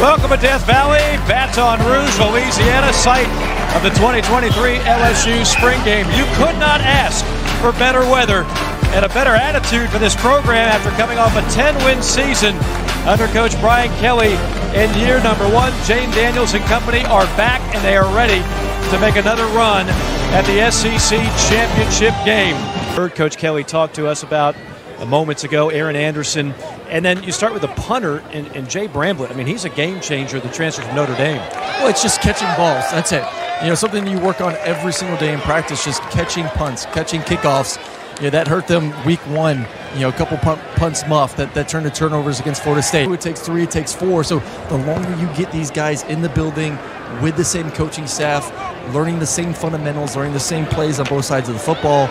Welcome to Death Valley, Baton Rouge, Louisiana, site of the 2023 LSU spring game. You could not ask for better weather and a better attitude for this program after coming off a 10-win season under Coach Brian Kelly in year number 1. Jayden Daniels and company are back, and they are ready to make another run at the SEC championship game. Heard Coach Kelly talk to us about moments ago, Aaron Anderson, and then you start with the punter and Jay Bramblett. I mean, he's a game changer, the transfer from Notre Dame. Well, it's just catching balls. That's it. You know, something you work on every single day in practice, just catching punts, catching kickoffs. You know, that hurt them week 1. You know, a couple punts muffed that turned to turnovers against Florida State. It takes 3, it takes 4. So the longer you get these guys in the building with the same coaching staff, learning the same fundamentals, learning the same plays on both sides of the football,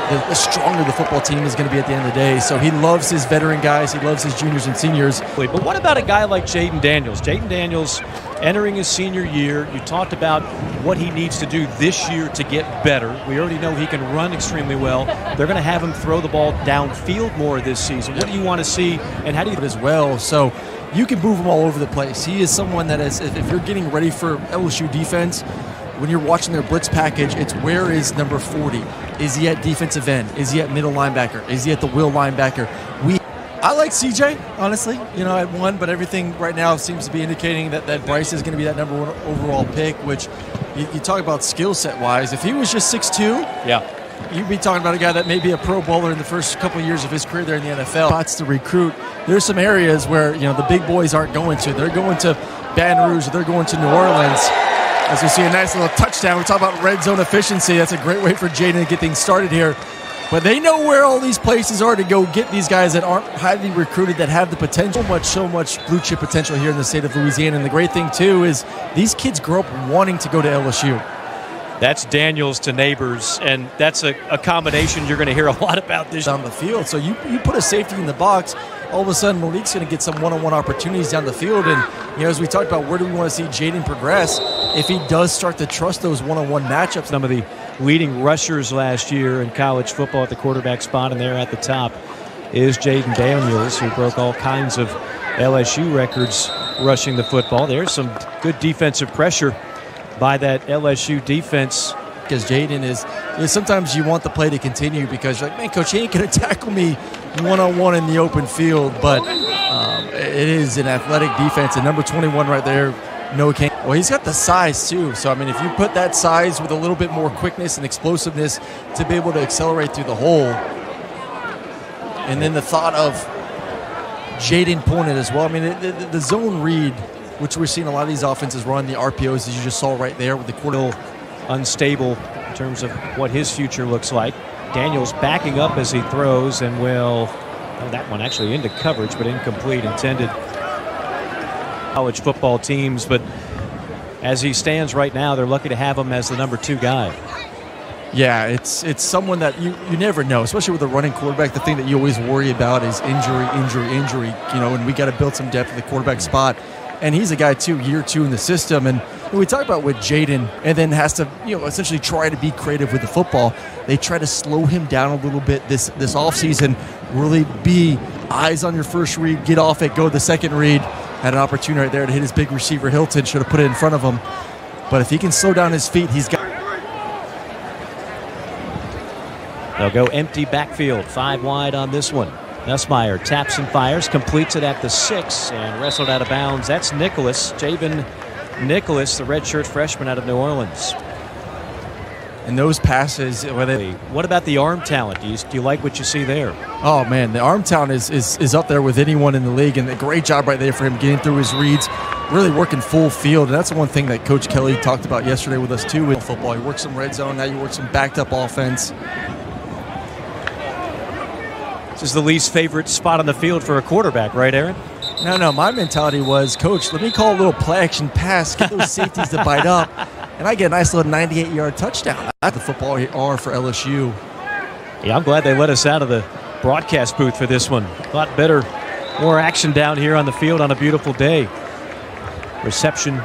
the stronger the football team is going to be at the end of the day. So he loves his veteran guys. He loves his juniors and seniors. But what about a guy like Jayden Daniels? Jayden Daniels entering his senior year. You talked about what he needs to do this year to get better. We already know he can run extremely well. They're going to have him throw the ball downfield more this season. What do you want to see, and how do you as well? So you can move him all over the place. He is someone that is, if you're getting ready for LSU defense, when you're watching their blitz package, it's where is number 40? Is he at defensive end? Is he at middle linebacker? Is he at the will linebacker? I like CJ, honestly, you know, at 1, but everything right now seems to be indicating that Bryce is going to be that number 1 overall pick, which you talk about skill set wise. If he was just 6'2", yeah, you'd be talking about a guy that may be a Pro Bowler in the first couple of years of his career there in the NFL. Spots to recruit. There's some areas where, you know, the big boys aren't going to. They're going to Baton Rouge, or they're going to New Orleans. As we see a nice little touchdown. We talk about red zone efficiency. That's a great way for Jayden to get things started here. But they know where all these places are to go get these guys that aren't highly recruited, that have the potential. So much blue chip potential here in the state of Louisiana. And the great thing, too, is these kids grow up wanting to go to LSU. That's Daniels to Neighbors, and that's a combination you're going to hear a lot about this down the field. So you put a safety in the box, all of a sudden Malik's going to get some one-on-one opportunities down the field. And, you know, as we talked about, where do we want to see Jayden progress if he does start to trust those one-on-one matchups? Some of the leading rushers last year in college football at the quarterback spot, and there at the top is Jayden Daniels, who broke all kinds of LSU records rushing the football. There's some good defensive pressure by that LSU defense. Because Jayden is sometimes you want the play to continue because you're like, man, coach, he ain't going to tackle me one-on-one in the open field. But it is an athletic defense. And number 21 right there, no can. Well, he's got the size too. So, I mean, if you put that size with a little bit more quickness and explosiveness to be able to accelerate through the hole. And then the thought of Jayden pulling it as well. I mean, the zone read, which we're seeing a lot of these offenses run, the RPOs, as you just saw right there with the quarter. Unstable in terms of what his future looks like. Daniels backing up as he throws, and will, oh, that one actually into coverage, but incomplete, intended. College football teams, but as he stands right now, they're lucky to have him as the number 2 guy. Yeah, it's someone that you never know, especially with a running quarterback. The thing that you always worry about is injury. You know, and we got to build some depth at the quarterback spot. And he's a guy, too, year 2 in the system. And we talk about with Jayden, and then has to, you know, essentially try to be creative with the football. They try to slow him down a little bit this offseason, really be eyes on your first read, get off it, go to the second read. Had an opportunity right there to hit his big receiver, Hilton. Should have put it in front of him. But if he can slow down his feet, he's got. They'll go empty backfield, 5 wide on this one. Nussmeier taps and fires, completes it at the 6, and wrestled out of bounds. That's Nicholas, Javen Nicholas, the redshirt freshman out of New Orleans. And those passes, what about the arm talent? Do you like what you see there? Oh man, the arm talent is up there with anyone in the league, and a great job right there for him getting through his reads, really working full field. And that's one thing that Coach Kelly talked about yesterday with us too with football. You work some red zone, now you work some backed up offense. This is the least favorite spot on the field for a quarterback, right, Aaron? No, my mentality was, Coach, let me call a little play-action pass, get those safeties to bite up, and I get a nice little 98-yard touchdown. That's the football are for LSU. Yeah, I'm glad they let us out of the broadcast booth for this one. A lot better, more action down here on the field on a beautiful day. Reception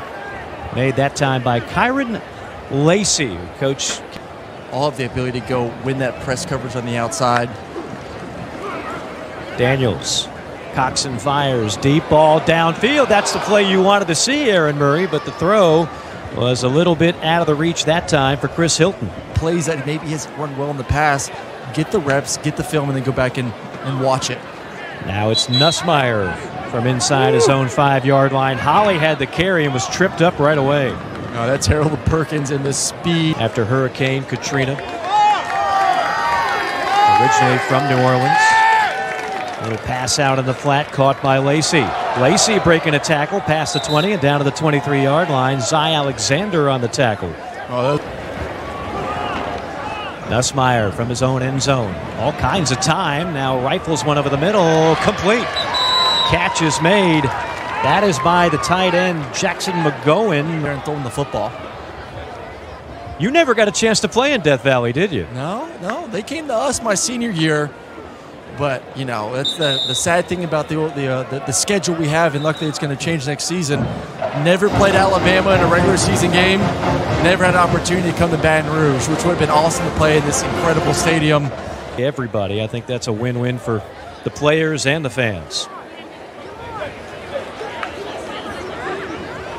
made that time by Kyron Lacey, Coach. All of the ability to go win that press coverage on the outside. Daniels Coxon fires, deep ball downfield. That's the play you wanted to see, Aaron Murray, but the throw was a little bit out of the reach that time for Chris Hilton. Plays that maybe he hasn't run well in the past, get the reps, get the film, and then go back and watch it. Now it's Nussmeier from inside his own 5-yard line. Holly had the carry and was tripped up right away. Oh, that's Harold Perkins in the speed. After Hurricane Katrina. Originally from New Orleans. Little pass out in the flat, caught by Lacey. Lacey breaking a tackle past the 20 and down to the 23-yard line. Zy Alexander on the tackle. Nussmeier from his own end zone. All kinds of time. Now rifles one over the middle. Complete. Catch is made. That is by the tight end, Jackson McGowan. They're throwing the football. You never got a chance to play in Death Valley, did you? No. They came to us my senior year. But, you know, that's the sad thing about the schedule we have, and luckily it's going to change next season. Never played Alabama in a regular season game. Never had an opportunity to come to Baton Rouge, which would have been awesome to play in this incredible stadium. Everybody, I think that's a win-win for the players and the fans.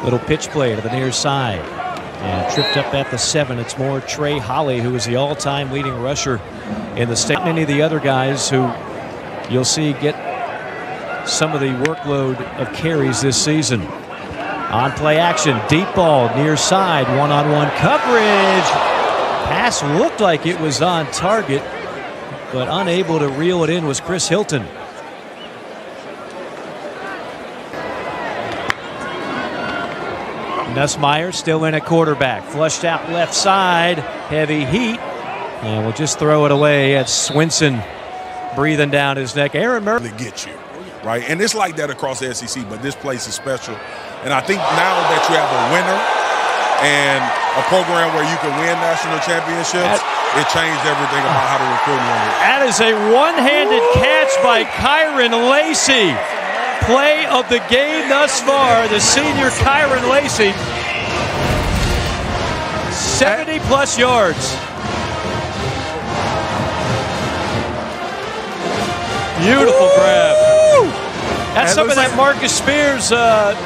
Little pitch play to the near side. And tripped up at the 7. It's more Trey Holly, who is the all-time leading rusher in the state. Many of the other guys who you'll see get some of the workload of carries this season. On play action, deep ball, near side, one-on-one coverage. Pass looked like it was on target, but unable to reel it in was Chris Hilton. Nussmeier still in at quarterback. Flushed out left side. Heavy heat. And we'll just throw it away at Swinson breathing down his neck. Aaron Murray. Get you, right? And it's like that across the SEC, but this place is special. And I think now that you have a winner and a program where you can win national championships, it changed everything about how the recruiting went. That is a one-handed catch by Kyron Lacey. Play of the game thus far, the senior Kyron Lacey. 70-plus yards. Beautiful grab. That's some of that Marcus Spears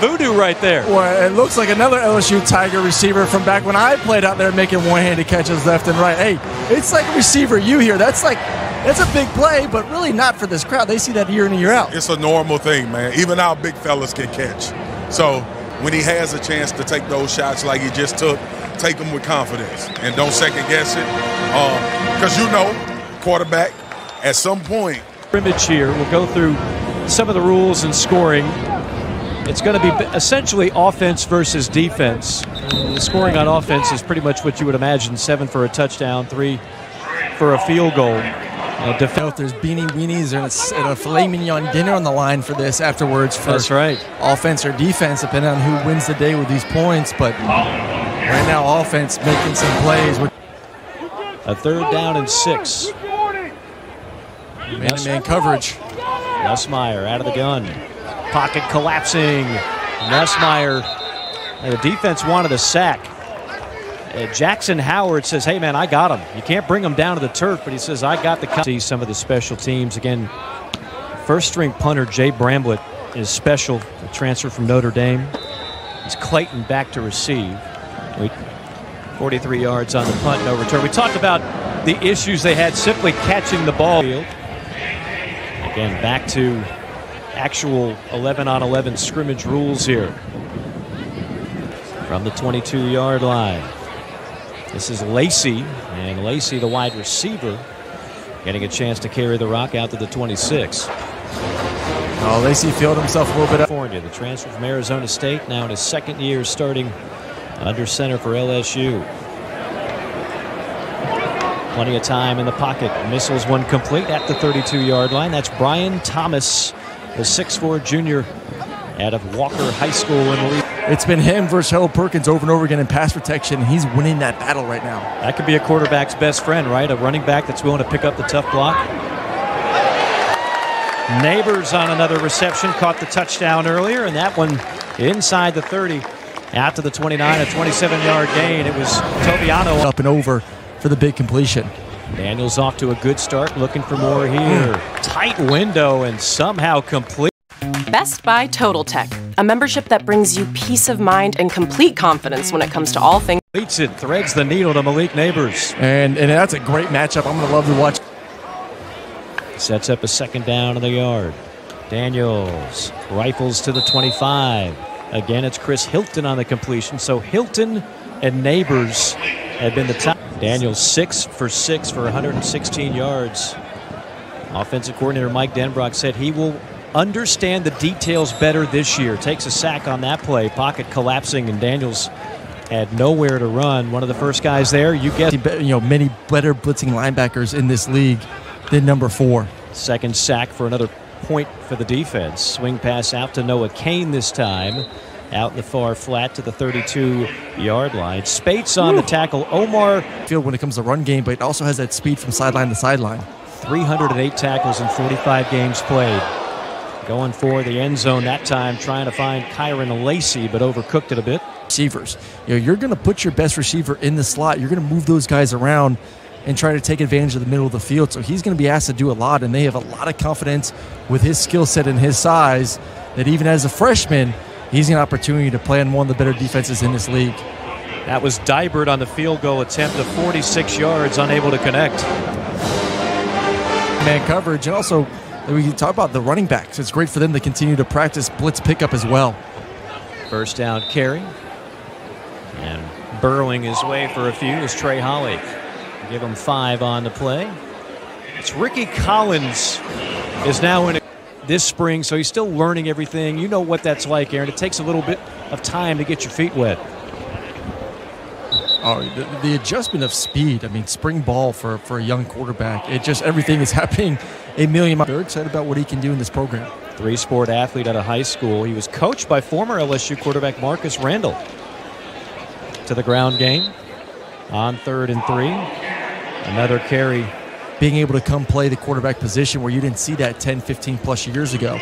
voodoo right there. Well, it looks like another LSU Tiger receiver from back when I played out there making one-handed catches left and right. Hey, it's like a receiver you hear. That's a big play, but really not for this crowd. They see that year in and year out. It's a normal thing, man. Even our big fellas can catch. So when he has a chance to take those shots like he just took, take them with confidence and don't second guess it. Because you know, quarterback, at some point. Scrimmage here. We'll go through some of the rules and scoring. It's going to be essentially offense versus defense. The scoring on offense is pretty much what you would imagine. 7 for a touchdown, 3 for a field goal. If there's beanie weenies and a filet mignon dinner on the line for this afterwards. That's right. Offense or defense, depending on who wins the day with these points. But right now, offense making some plays. A 3rd down and 6. Man-to-man coverage. Nussmeier out of the gun. Pocket collapsing. Nussmeier. The defense wanted a sack. Jackson Howard says, hey, man, I got him. You can't bring him down to the turf, but he says, I got the cut. See some of the special teams. Again, first-string punter Jay Bramblett is special. The transfer from Notre Dame. It's Clayton back to receive. 43 yards on the punt, no return. We talked about the issues they had simply catching the ball. Again, back to actual 11-on-11 scrimmage rules here. From the 22-yard line. This is Lacey, and Lacey, the wide receiver, getting a chance to carry the rock out to the 26. Oh, Lacey filled himself a little bit up. California, the transfer from Arizona State, now in his 2nd year starting under center for LSU. Plenty of time in the pocket. Missiles one complete at the 32-yard line. That's Brian Thomas, the 6'4 junior out of Walker High School in Lee. It's been him versus Harold Perkins over and over again in pass protection. He's winning that battle right now. That could be a quarterback's best friend, right? A running back that's willing to pick up the tough block. Neighbors on another reception, caught the touchdown earlier, and that one inside the 30, out to the 29, a 27-yard gain. It was Tobiano up and over for the big completion. Daniels off to a good start, looking for more here. Tight window and somehow complete. Best Buy Total Tech, a membership that brings you peace of mind and complete confidence when it comes to all things. Leads it, threads the needle to Malik Neighbors. And that's a great matchup. I'm going to love to watch. Sets up a second down in the yard. Daniels rifles to the 25. Again, it's Chris Hilton on the completion. So Hilton and Neighbors have been the top. Daniels 6 for 6 for 116 yards. Offensive coordinator Mike Denbrock said he will understand the details better this year. Takes a sack on that play. Pocket collapsing, and Daniels had nowhere to run. One of the first guys there. You guess. Many better blitzing linebackers in this league than number 4. Second sack for another point for the defense. Swing pass out to Noah Kane this time. Out in the far flat to the 32-yard line. Spates on the tackle. Omar. Field when it comes to run game, but it also has that speed from sideline to sideline. 308 tackles in 45 games played. Going for the end zone that time, trying to find Kyron Lacey, but overcooked it a bit. Receivers. You're going to put your best receiver in the slot. You're going to move those guys around and try to take advantage of the middle of the field. So he's going to be asked to do a lot, and they have a lot of confidence with his skill set and his size that even as a freshman, he's an opportunity to play on one of the better defenses in this league. That was Dybert on the field goal attempt of 46 yards, unable to connect. Man coverage, and also we can talk about the running backs. It's great for them to continue to practice blitz pickup as well. First down carry. And burrowing his way for a few is Trey Holly. Give him 5 on the play. It's Ricky Collins is now in this spring, so he's still learning everything. You know what that's like, Aaron. It takes a little bit of time to get your feet wet. Oh, the adjustment of speed. I mean, spring ball for a young quarterback. It just, everything is happening a million miles. They're excited about what he can do in this program. 3-sport athlete out of high school. He was coached by former LSU quarterback Marcus Randall. To the ground game on 3rd and 3. Another carry. Being able to come play the quarterback position where you didn't see that 10, 15 plus years ago.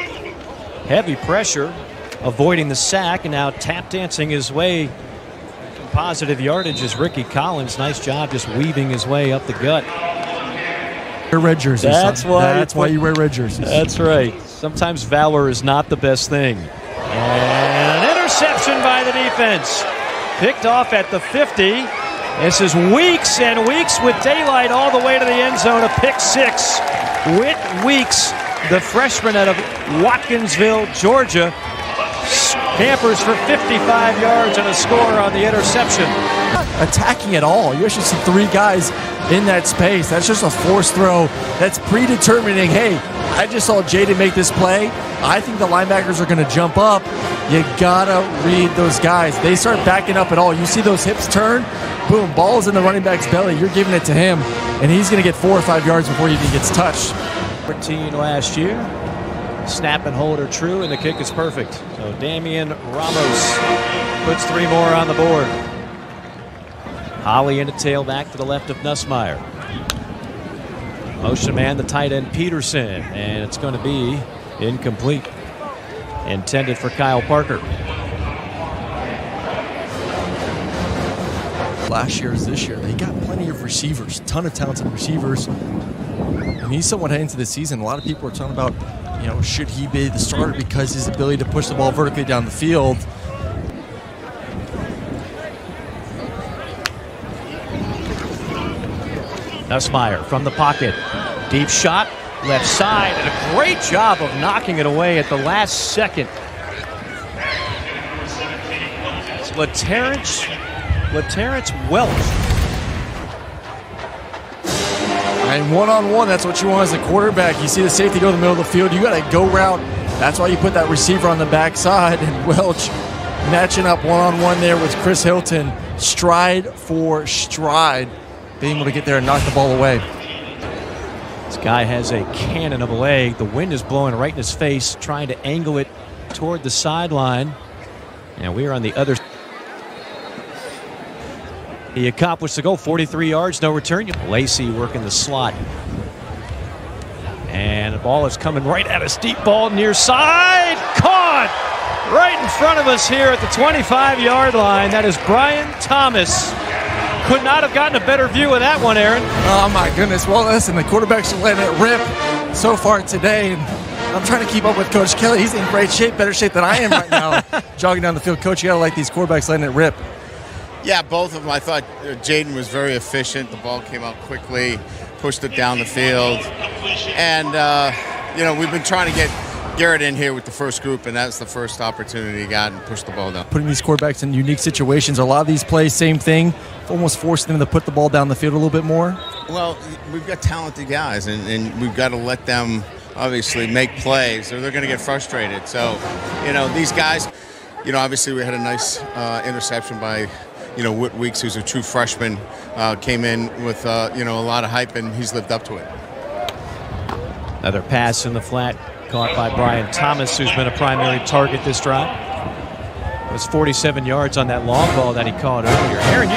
Heavy pressure, avoiding the sack, and now tap dancing his way. Positive yardage is Ricky Collins. Nice job just weaving his way up the gut. Wear red jerseys. That's why you wear red jerseys. That's right. Sometimes valor is not the best thing. And an interception by the defense. Picked off at the 50. This is Weeks, and Weeks with daylight all the way to the end zone. A pick 6. Whit Weeks, the freshman out of Watkinsville, Georgia, campers for 55 yards and a score on the interception. Not attacking at all. You actually see 3 guys in that space. That's just a forced throw. That's predetermining, hey, I just saw Jaden make this play. I think the linebackers are going to jump up. You got to read those guys. They start backing up at all. You see those hips turn, boom, ball's in the running back's belly. You're giving it to him, and he's going to get 4 or 5 yards before he even gets touched. 14 last year. Snap and hold are true, and the kick is perfect. So Damian Ramos puts 3 more on the board. Holly in a tailback to the left of Nussmeier. Motion man, the tight end Peterson, and it's going to be incomplete. Intended for Kyle Parker. Last year is this year. They got plenty of receivers, ton of talented receivers. And he's someone heading into the season. A lot of people are talking about, should he be the starter because his ability to push the ball vertically down the field. Nussmeier from the pocket. Deep shot, left side, and a great job of knocking it away at the last second. It's LaTerrence Welch. And one-on-one, that's what you want as a quarterback. You see the safety go in the middle of the field. You got to go route. That's why you put that receiver on the backside. And Welch matching up one-on-one there with Chris Hilton. Stride for stride. Being able to get there and knock the ball away. This guy has a cannon of a leg. The wind is blowing right in his face, trying to angle it toward the sideline. And we are on the other. He accomplished the goal, 43 yards, no return. Lacey working the slot. And the ball is coming right at us. Deep ball near side. Caught right in front of us here at the 25-yard line. That is Brian Thomas. Could not have gotten a better view of that one, Aaron. Oh, my goodness. Well, listen, the quarterbacks are letting it rip so far today. And I'm trying to keep up with Coach Kelly. He's in great shape, better shape than I am right now, jogging down the field. Coach, you got to like these quarterbacks letting it rip. Yeah, both of them. I thought Jaden was very efficient. The ball came out quickly, pushed it down the field. And, we've been trying to get Garrett in here with the first group, and that's the first opportunity he got and pushed the ball down. Putting these quarterbacks in unique situations. A lot of these plays, same thing, almost forcing them to put the ball down the field a little bit more. Well, we've got talented guys, and we've got to let them obviously make plays or they're going to get frustrated. So, these guys, obviously we had a nice interception by, Whit Weeks, who's a true freshman, came in with, a lot of hype, and he's lived up to it. Another pass in the flat caught by Brian Thomas, who's been a primary target this drive. It was 47 yards on that long ball that he caught earlier. Aaron,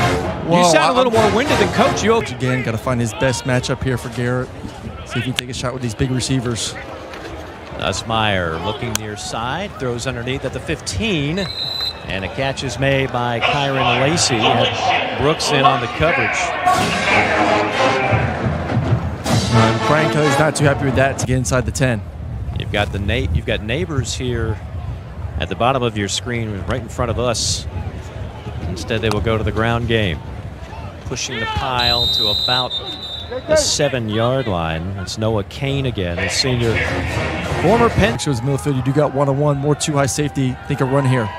you sound a little more winded than Coach. Again, got to find his best matchup here for Garrett. See if he can take a shot with these big receivers. Nussmeier looking near side, throws underneath at the 15, and a catch is made by Kyron Lacey. Brooks in on the coverage. Brian Kelly's not too happy with that to get inside the 10. You've got Neighbors here at the bottom of your screen, right in front of us. Instead, they will go to the ground game, pushing the pile to about the 7-yard line. It's Noah Kane again, the senior, former Penn. Shows middle field. You do got one-on-one, more too high safety. Think a run here.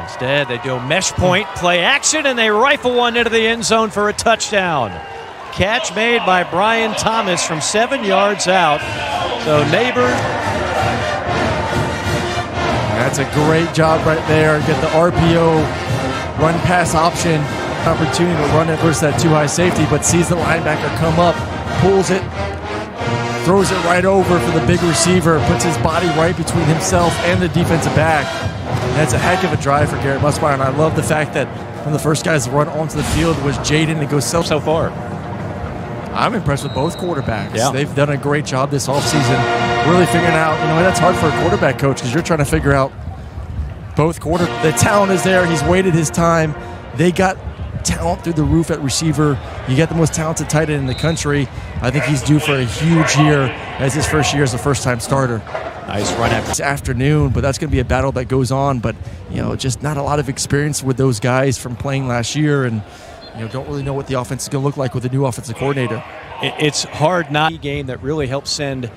Instead, they do a mesh point, play action, and they rifle one into the end zone for a touchdown. Catch made by Brian Thomas from 7 yards out. So Neighbor. That's a great job right there. Get the RPO run pass option. Opportunity to run it versus that too high safety, but sees the linebacker come up, pulls it, throws it right over for the big receiver, puts his body right between himself and the defensive back. And that's a heck of a drive for Garrett Nussmeier, and I love the fact that one of the first guys to run onto the field was Jaden to go so far. I'm impressed with both quarterbacks. Yeah. They've done a great job this offseason, really figuring out, that's hard for a quarterback coach because you're trying to figure out both quarterbacks. The talent is there. He's waited his time. They got talent through the roof at receiver. You got the most talented tight end in the country. I think he's due for a huge year as his first year as a first-time starter. Nice run after this afternoon, but that's going to be a battle that goes on. But, just not a lot of experience with those guys from playing last year, and don't really know what the offense is going to look like with a new offensive coordinator. It's hard not game that really helps send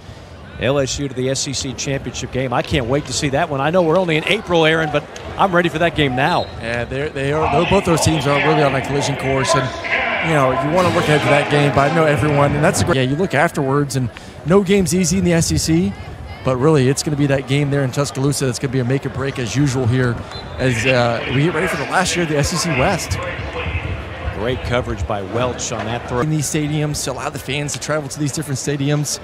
LSU to the SEC championship game. I can't wait to see that one. I know we're only in April, Aaron, but I'm ready for that game now. Yeah, both those teams are really on a collision course, and you want to look ahead to that game. But I know everyone, and that's a great. Yeah, you look afterwards, and no game's easy in the SEC. But really, it's going to be that game there in Tuscaloosa that's going to be a make or break as usual here as we get ready for the last year of the SEC West. Great coverage by Welch on that throw. In these stadiums, to allow the fans to travel to these different stadiums.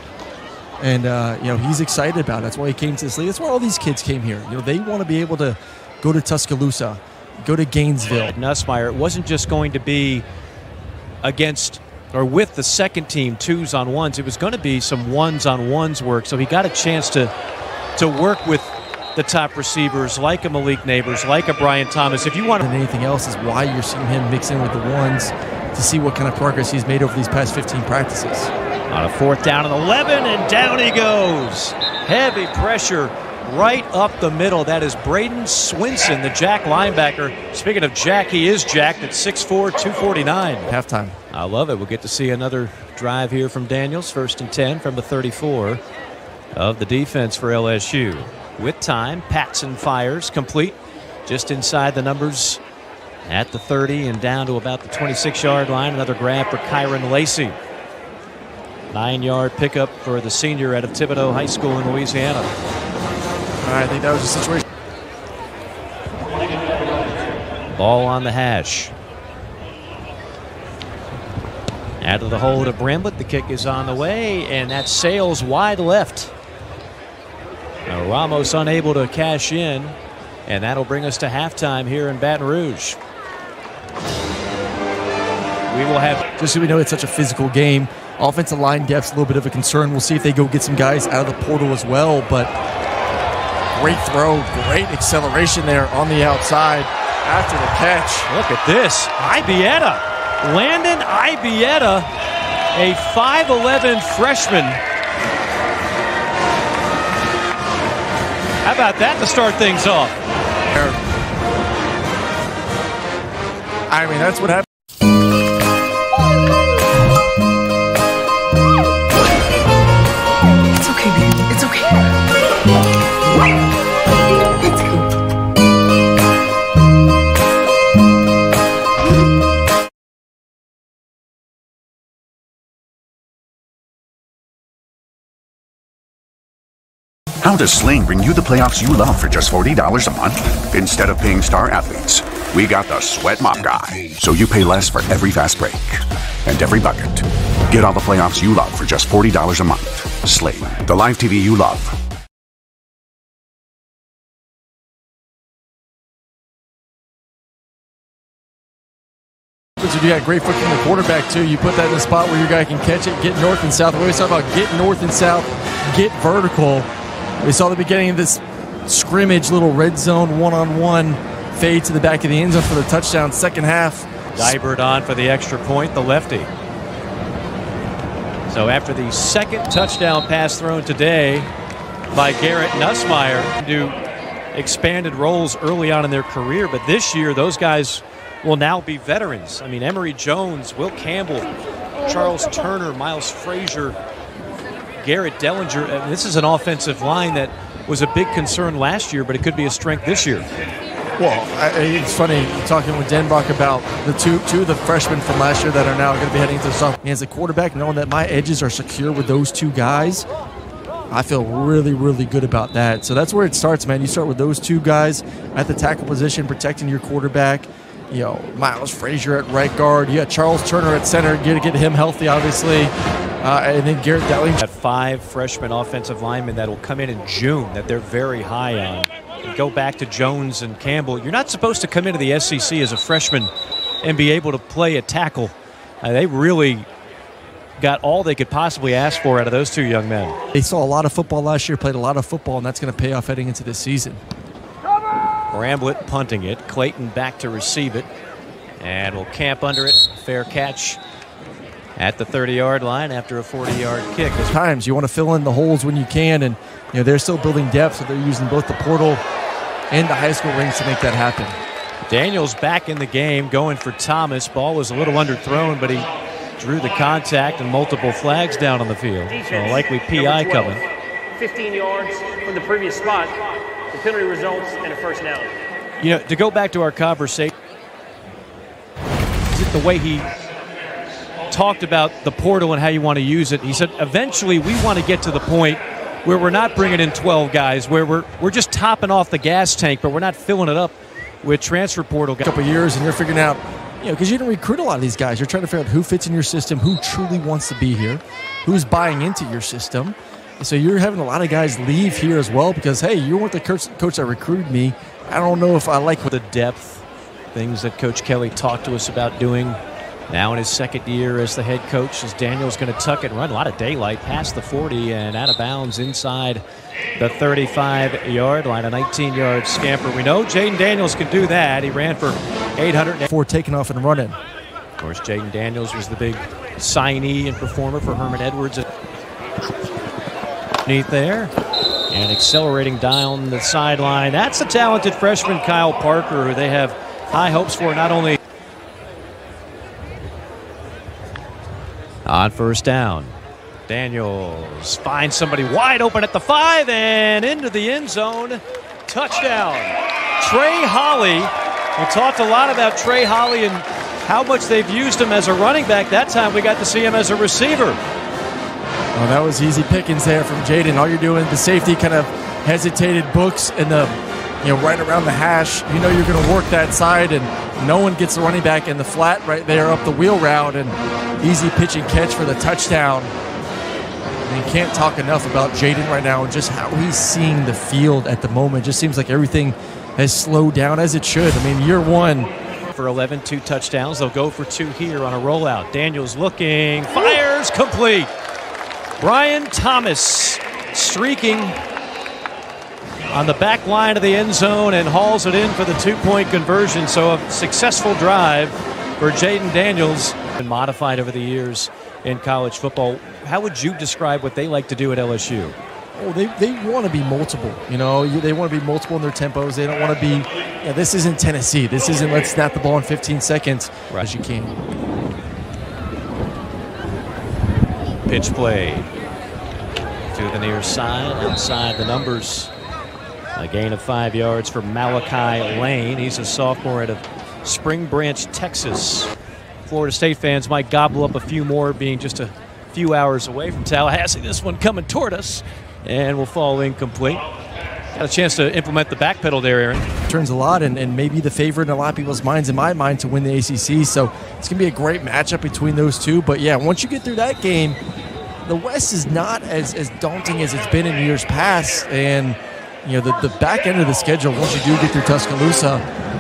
And, he's excited about it. That's why he came to this league. That's why all these kids came here. They want to be able to go to Tuscaloosa, go to Gainesville. Nussmeier, it wasn't just going to be against or with the second team 2s-on-1s. It was going to be some 1s-on-1s work. So he got a chance to work with the top receivers like a Malik Neighbors, like a Brian Thomas. If you want than anything else is why you're seeing him mix in with the ones to see what kind of progress he's made over these past 15 practices. On a 4th down and 11, and down he goes. Heavy pressure right up the middle. That is Braden Swinson, the Jack linebacker. Speaking of Jack, he is jacked at 6'4", 249. Halftime. I love it. We'll get to see another drive here from Daniels. 1st and 10 from the 34 of the defense for LSU. With time, Patson fires, complete just inside the numbers at the 30 and down to about the 26-yard line. Another grab for Kyron Lacey. 9-yard pickup for the senior out of Thibodaux High School in Louisiana. I think that was the situation. Ball on the hash. Out of the hole to Bramlett. The kick is on the way, and that sails wide left. Now Ramos unable to cash in, and that'll bring us to halftime here in Baton Rouge. We will have, just so we know, it's such a physical game. Offensive line depth's a little bit of a concern. We'll see if they go get some guys out of the portal as well, but great throw, great acceleration there on the outside after the catch. Look at this, Ibieta, Landon Ibieta, a 5'11" freshman. How about that to start things off? I mean, that's what happened. It's okay, baby. It's okay. It's cool. How does Sling bring you the playoffs you love for just $40 a month? Instead of paying star athletes, we got the Sweat Mop Guy, so you pay less for every fast break and every bucket. Get all the playoffs you love for just $40 a month. Sling, the live TV you love. You got great foot from the quarterback, too. You put that in a spot where your guy can catch it, get north and south. We always talk about get north and south, get vertical. We saw the beginning of this scrimmage, little red zone one-on-one fade to the back of the end zone for the touchdown. Second half. Dybert on for the extra point, the lefty. So after the second touchdown pass thrown today by Garrett Nussmeier, do expanded roles early on in their career, but this year those guys will now be veterans. I mean, Emory Jones, Will Campbell, Charles Turner, Miles Frazier, Garrett Dellinger. And this is an offensive line that was a big concern last year, but it could be a strength this year. Well, it's funny talking with Denbach about the two of the freshmen from last year that are now going to be heading to the sophomore. As a quarterback, knowing that my edges are secure with those two guys, I feel really, really good about that. So that's where it starts, man. You start with those two guys at the tackle position, protecting your quarterback. You know, Miles Frazier at right guard. You got Charles Turner at center. Get him healthy, obviously. And then Garrett Dellinger. Got 5 freshman offensive linemen that will come in June that they're very high on. You go back to Jones and Campbell. You're not supposed to come into the SEC as a freshman and be able to play a tackle. They really got all they could possibly ask for out of those two young men. They saw a lot of football last year, played a lot of football, and that's going to pay off heading into this season. Bramblett punting it. Clayton back to receive it. And will camp under it. Fair catch at the 30-yard line after a 40-yard kick. Times you want to fill in the holes when you can, and you know they're still building depth, so they're using both the portal and the high school rings to make that happen. Daniels back in the game, going for Thomas. Ball was a little underthrown, but he drew the contact and multiple flags down on the field. So likely PI coming. 15 yards from the previous spot. The penalty results in a first down. You know, to go back to our conversation, is it the way he talked about the portal and how you want to use it? He said, eventually we want to get to the point where we're not bringing in 12 guys, where we're just topping off the gas tank, but we're not filling it up with transfer portal guys. A couple of years, and you're figuring out, you know, because you didn't recruit a lot of these guys. You're trying to figure out who fits in your system, who truly wants to be here, who's buying into your system. So you're having a lot of guys leave here as well because, hey, you weren't the coach that recruited me. I don't know if I like the depth, things that Coach Kelly talked to us about doing now in his second year as the head coach, as Daniel's going to tuck it and run. A lot of daylight past the 40 and out of bounds inside the 35-yard line, a 19-yard scamper. We know Jaden Daniels can do that. He ran for 800. Before taking off and running. Of course, Jaden Daniels was the big signee and performer for Herman Edwards. Neat there, and accelerating down the sideline. That's the talented freshman Kyle Parker, who they have high hopes for. Not only on first down, Daniels finds somebody wide open at the 5 and into the end zone. Touchdown, Trey Holly. We talked a lot about Trey Holly and how much they've used him as a running back. That time we got to see him as a receiver. Oh, that was easy pickings there from Jaden. All you're doing, the safety kind of hesitated, books in the, right around the hash. You know you're going to work that side, and no one gets the running back in the flat right there up the wheel route, and easy pitch and catch for the touchdown. And you can't talk enough about Jaden right now and just how he's seeing the field at the moment. It just seems like everything has slowed down as it should. I mean, year one. For 11, 2 touchdowns. They'll go for 2 here on a rollout. Daniels looking, fires, complete. Brian Thomas streaking on the back line of the end zone and hauls it in for the 2-point conversion. So a successful drive for Jaden Daniels. Been modified over the years in college football. How would you describe what they like to do at LSU? they want to be multiple. You know, they want to be multiple in their tempos. They don't want to be. This isn't Tennessee. This isn't let's snap the ball in 15 seconds as you can. Pitch play to the near side, outside the numbers. A gain of 5 yards for Malachi Lane. He's a sophomore out of Spring Branch, Texas. Florida State fans might gobble up a few more, being just a few hours away from Tallahassee. This one coming toward us and will fall incomplete. Got a chance to implement the back pedal there, Aaron. Turns a lot and maybe the favorite in a lot of people's minds, in my mind, to win the ACC. So it's going to be a great matchup between those two. But, yeah, once you get through that game, the West is not as daunting as it's been in years past. And, you know, the back end of the schedule, once you do get through Tuscaloosa,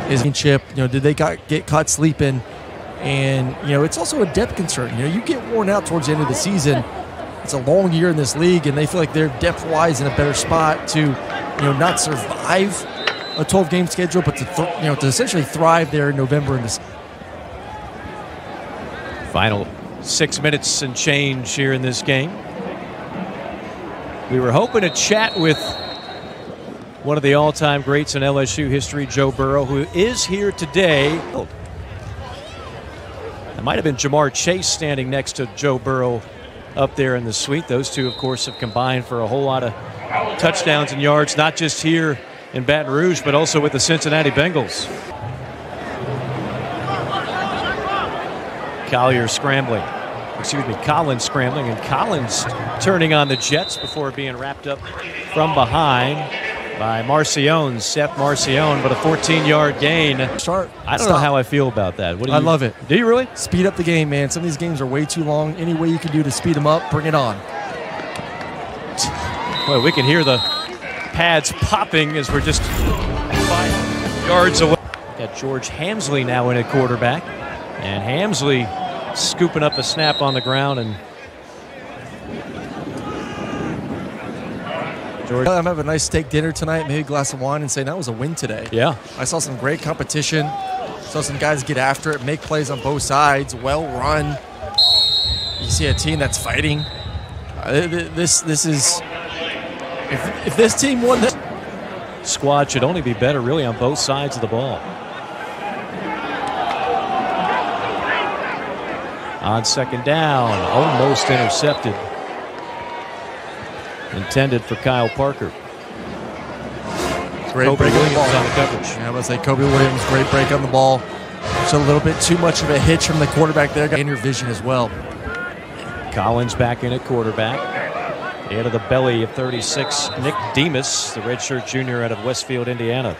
is chip. You know, did they get caught sleeping? And, you know, it's also a depth concern. You know, you get worn out towards the end of the season. It's a long year in this league, and they feel like they're depth-wise in a better spot to, you know, not survive a 12-game schedule, but to, to essentially thrive there in November and December. Final 6 minutes and change here in this game. We were hoping to chat with one of the all-time greats in LSU history, Joe Burrow, who is here today. It might have been Jamar Chase standing next to Joe Burrow up there in the suite. Those two, of course, have combined for a whole lot of touchdowns and yards, not just here in Baton Rouge, but also with the Cincinnati Bengals. Collins scrambling, and Collins turning on the Jets before being wrapped up from behind by Marcion, Seth Marcion, but a 14-yard gain. I don't know how I feel about that. I love it. Do you really? Speed up the game, man. Some of these games are way too long. Any way you can do to speed them up, bring it on. Boy, we can hear the pads popping as we're just 5 yards away. Got George Hamsley now in at quarterback, and Hamsley scooping up a snap on the ground. And George, I'm having a nice steak dinner tonight, maybe a glass of wine, and say that was a win today. Yeah. I saw some great competition. Saw some guys get after it, make plays on both sides, well run. You see a team that's fighting. This is, if this team won this squad should only be better really on both sides of the ball. On second down, almost intercepted. Intended for Kyle Parker. Great break on the ball. On the coverage. Yeah, I was say Kobe Williams, great break on the ball. Just a little bit too much of a hitch from the quarterback there. Got in your vision as well. Collins back in at quarterback. Into the belly of 36, Nick Demas, the redshirt junior out of Westfield, Indiana.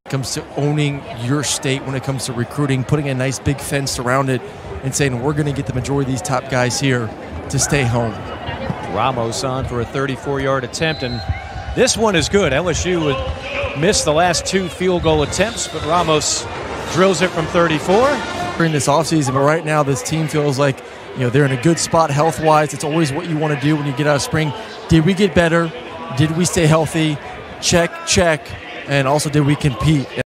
It comes to owning your state when it comes to recruiting, putting a nice big fence around it and saying we're going to get the majority of these top guys here to stay home. Ramos on for a 34-yard attempt, and this one is good. LSU would miss the last 2 field goal attempts, but Ramos drills it from 34. During this offseason, but right now this team feels like they're in a good spot health-wise. It's always what you want to do when you get out of spring. Did we get better? Did we stay healthy? Check, check. And also, did we compete?